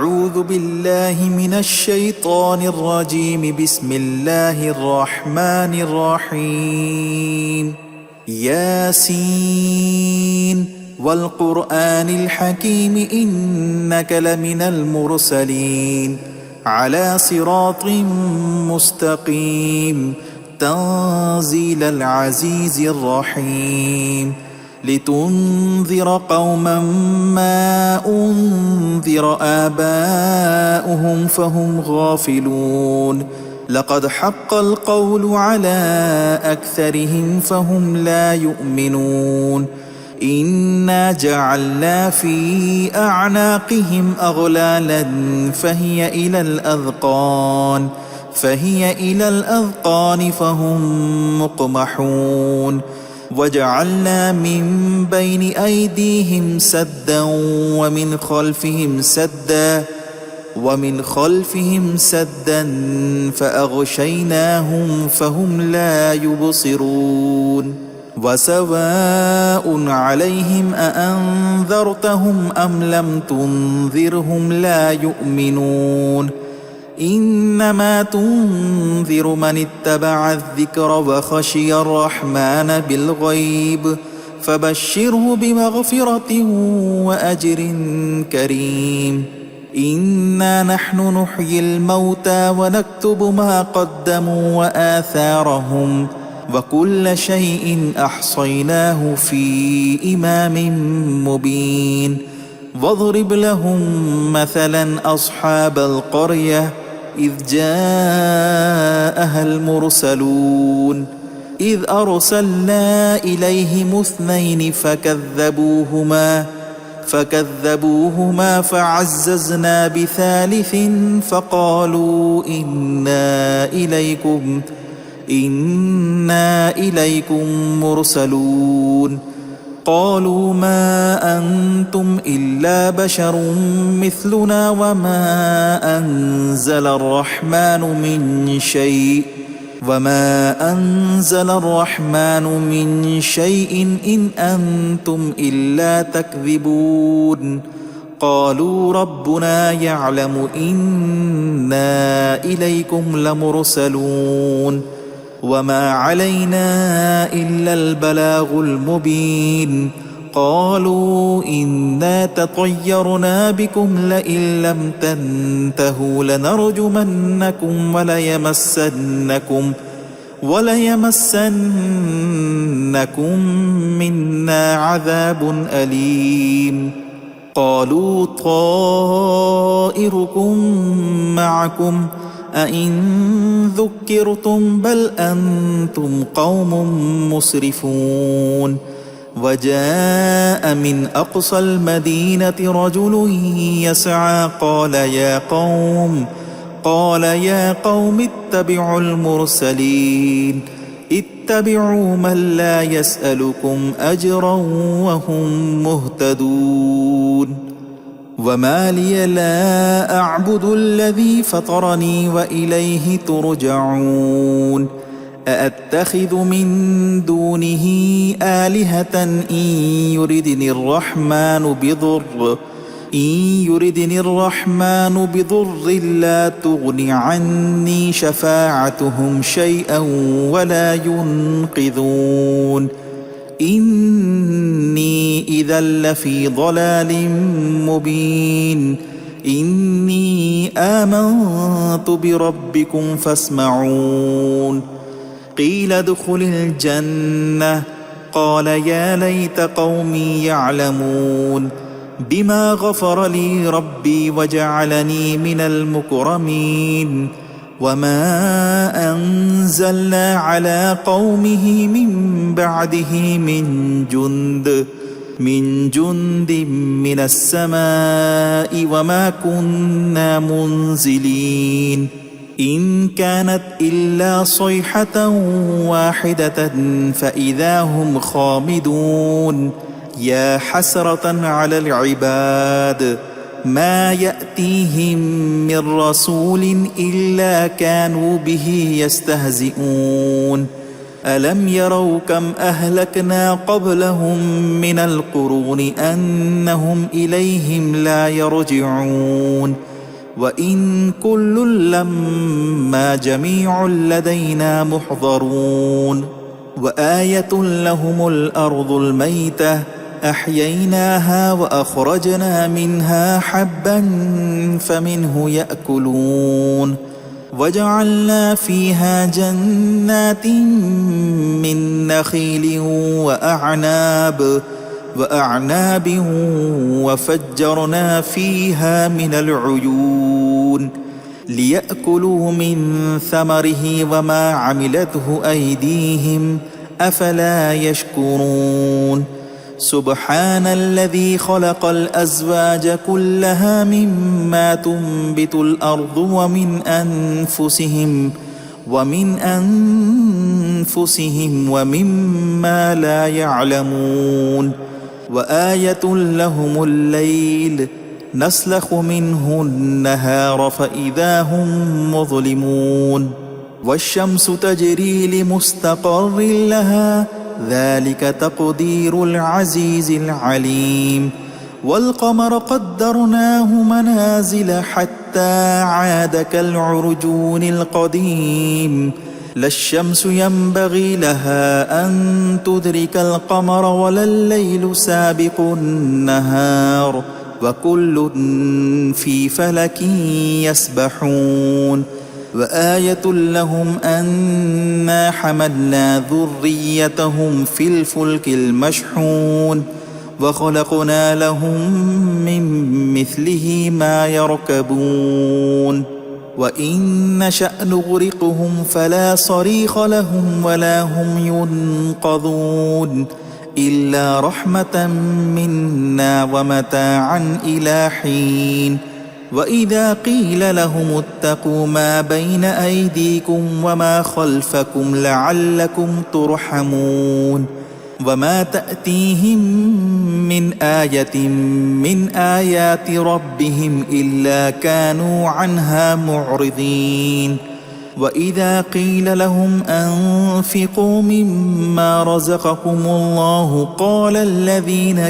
أعوذ بالله من الشيطان الرجيم. بسم الله الرحمن الرحيم. ياسين والقرآن الحكيم إنك لمن المرسلين على صراط مستقيم تنزيل العزيز الرحيم لتنذر قوما ما أنذر آباؤهم فهم غافلون لقد حق القول على أكثرهم فهم لا يؤمنون إنا جعلنا في أعناقهم أغلالا فهي إلى الأذقان فهم مقمحون وجعلنا من بين أيديهم سدا ومن خلفهم سدا فأغشيناهم فهم لا يبصرون وسواء عليهم أأنذرتهم أم لم تنذرهم لا يؤمنون إنما تنذر من اتبع الذكر وخشي الرحمن بالغيب فبشره بمغفرة وأجر كريم إنا نحن نحيي الموتى ونكتب ما قدموا وآثارهم وكل شيء أحصيناه في إمام مبين واضرب لهم مثلا أصحاب القرية إذ جاءها المرسلون إذ أرسلنا إليهم 2 فكذبوهما فعززنا ب3 فقالوا إنا إليكم مرسلون قالوا ما أنتم إلا بشر مثلنا وما أنزل الرحمن من شيء إن أنتم إلا تكذبون قالوا ربنا يعلم إنا إليكم لمرسلون وما علينا إلا البلاغ المبين قالوا إنا تطيرنا بكم لئن لم تنتهوا لنرجمنكم وليمسنكم منا عذاب أليم قالوا طائركم معكم أئن ذكرتم بل أنتم قوم مسرفون وجاء من أقصى المدينة رجل يسعى قال يا قوم اتبعوا المرسلين اتبعوا من لا يسألكم أجرا وهم مهتدون وما لي لا أعبد الذي فطرني وإليه ترجعون أأتخذ من دونه آلهة إن يردني الرحمن بضر لا تغن عني شفاعتهم شيئا ولا ينقذون إني إذا لفي ضلال مبين إني آمنت بربكم فاسمعون قيل ادخل الجنة قال يا ليت قومي يعلمون بما غفر لي ربي وجعلني من المكرمين وما أنزلنا على قومه من بعده من جند من السماء وما كنا منزلين إن كانت إلا صيحة واحدة فإذا هم خامدون يا حسرة على العباد ما يأتيهم من رسول إلا كانوا به يستهزئون ألم يروا كم أهلكنا قبلهم من القرون أنهم إليهم لا يرجعون وإن كل لما جميع لدينا محضرون وآية لهم الأرض الميتة أحييناها وأخرجنا منها حبا فمنه يأكلون وجعلنا فيها جنات من نخيل وأعناب وفجرنا فيها من العيون ليأكلوا من ثمره وما عملته أيديهم أفلا يشكرون سبحان الذي خلق الأزواج كلها مما تنبت الأرض ومن أنفسهم ومما لا يعلمون وآية لهم الليل نسلخ منه النهار فإذا هم مظلمون والشمس تجري لمستقر لها ذلك تقدير العزيز العليم والقمر قدرناه منازل حتى عاد كالعرجون القديم لا الشمس ينبغي لها أن تدرك القمر ولا الليل سابق النهار وكل في فلك يسبحون وآية لهم أنا حملنا ذريتهم في الفلك المشحون وخلقنا لهم من مثله ما يركبون وإن نشأ نغرقهم فلا صريخ لهم ولا هم ينقذون إلا رحمة منا ومتاعا إلى حين وإذا قيل لهم اتقوا ما بين أيديكم وما خلفكم لعلكم ترحمون وما تأتيهم من آية من آيات ربهم إلا كانوا عنها معرضين وإذا قيل لهم أنفقوا مما رزقكم الله قال الذين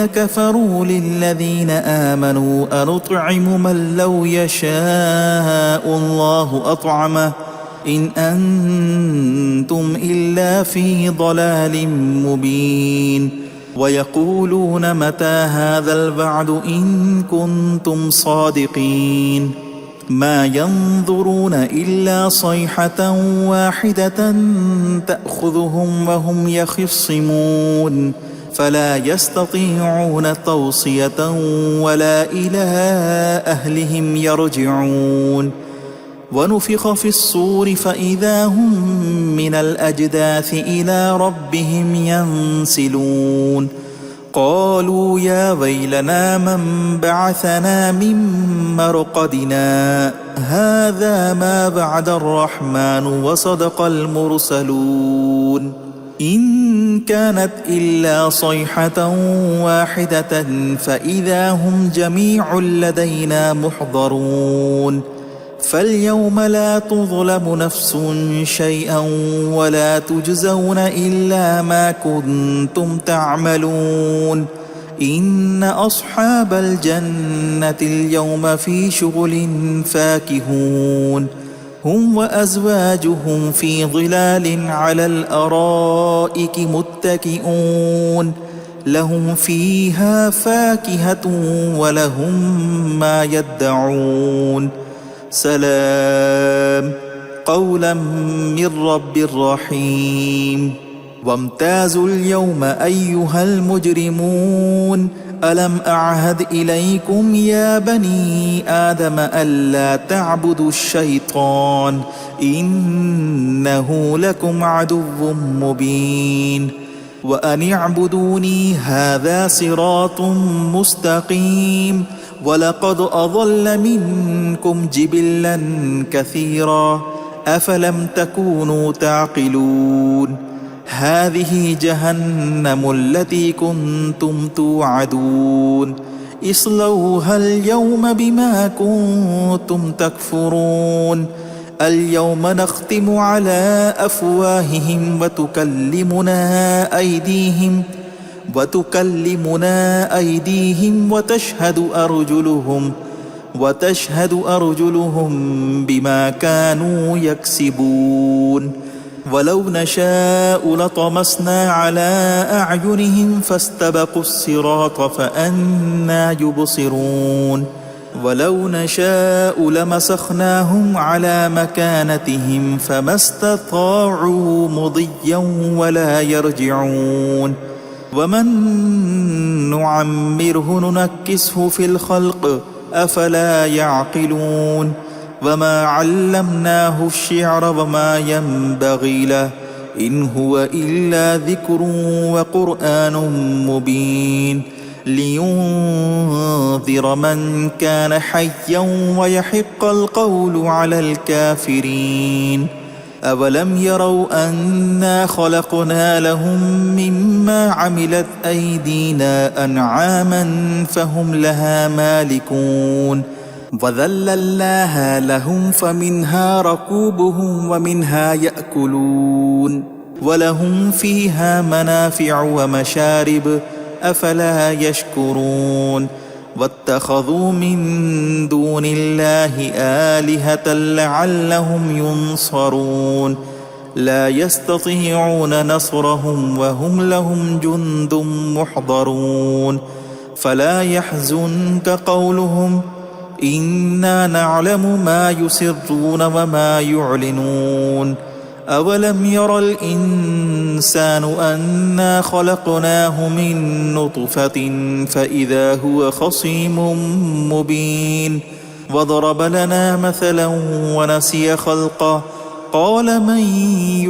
كفروا للذين آمنوا أنطعم من لو يشاء الله أطعمه إن أنتم إلا في ضلال مبين ويقولون متى هذا الوعد إن كنتم صادقين ما ينظرون إلا صيحة واحدة تأخذهم وهم يخصمون فلا يستطيعون توصية ولا إلى أهلهم يرجعون ونفخ في الصور فإذا هم من الأجداث إلى ربهم ينسلون قالوا يا ويلنا من بعثنا من مرقدنا هذا ما بعد الرحمن وصدق المرسلون إن كانت إلا صيحة واحدة فإذا هم جميع لدينا محضرون فاليوم لا تظلم نفس شيئا ولا تجزون إلا ما كنتم تعملون إن أصحاب الجنة اليوم في شغل فاكهون هم وأزواجهم في ظلال على الأرائك متكئون لهم فيها فاكهة ولهم ما يدعون سلام قولا من رب رحيم وامتازوا اليوم أيها المجرمون ألم أعهد إليكم يا بني آدم ألا تعبدوا الشيطان إنه لكم عدو مبين وأن اعبدوني هذا صراط مستقيم ولقد أضل منكم جبلا كثيرا أفلم تكونوا تعقلون هذه جهنم التي كنتم توعدون اصلوها اليوم بما كنتم تكفرون اليوم نختم على أفواههم وتكلمنا أيديهم وتكلمنا أيديهم وتشهد أرجلهم بما كانوا يكسبون ولو نشاء لطمسنا على أعينهم فاستبقوا الصراط فأنى يبصرون ولو نشاء لمسخناهم على مكانتهم فما استطاعوا مضيا ولا يرجعون ومن نعمره ننكسه في الخلق أفلا يعقلون وما علمناه الشعر وما ينبغي له إن هو إلا ذكر وقرآن مبين لينذر من كان حيا ويحق القول على الكافرين أولم يروا أنا خلقنا لهم مما عملت أيدينا أنعاما فهم لها مالكون وذللناها لهم فمنها ركوبهم ومنها يأكلون ولهم فيها منافع ومشارب أفلا يشكرون واتخذوا من دون الله آلهة لعلهم ينصرون لا يستطيعون نصرهم وهم لهم جند محضرون فلا يحزنك قولهم إنا نعلم ما يسرون وما يعلنون أولم ير الإنسان أنا خلقناه من نطفة فإذا هو خصيم مبين وضرب لنا مثلا ونسي خلقه قال من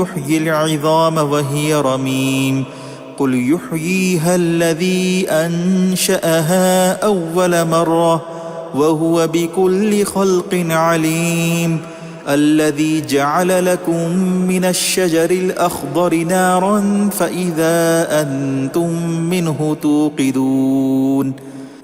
يحيي العظام وهي رميم قل يحييها الذي أنشأها أول مرة وهو بكل خلق عليم الذي جعل لكم من الشجر الأخضر نارا فإذا أنتم منه توقدون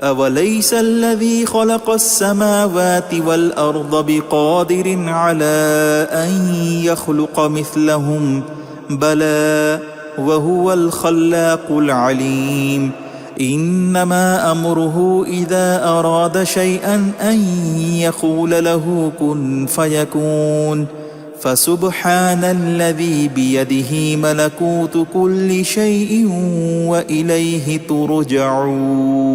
أوليس الذي خلق السماوات والأرض بقادر على أن يخلق مثلهم بلى وهو الخلاق العليم إنما أمره إذا أراد شيئا أن يقول له كن فيكون فسبحان الذي بيده ملكوت كل شيء وإليه ترجعون.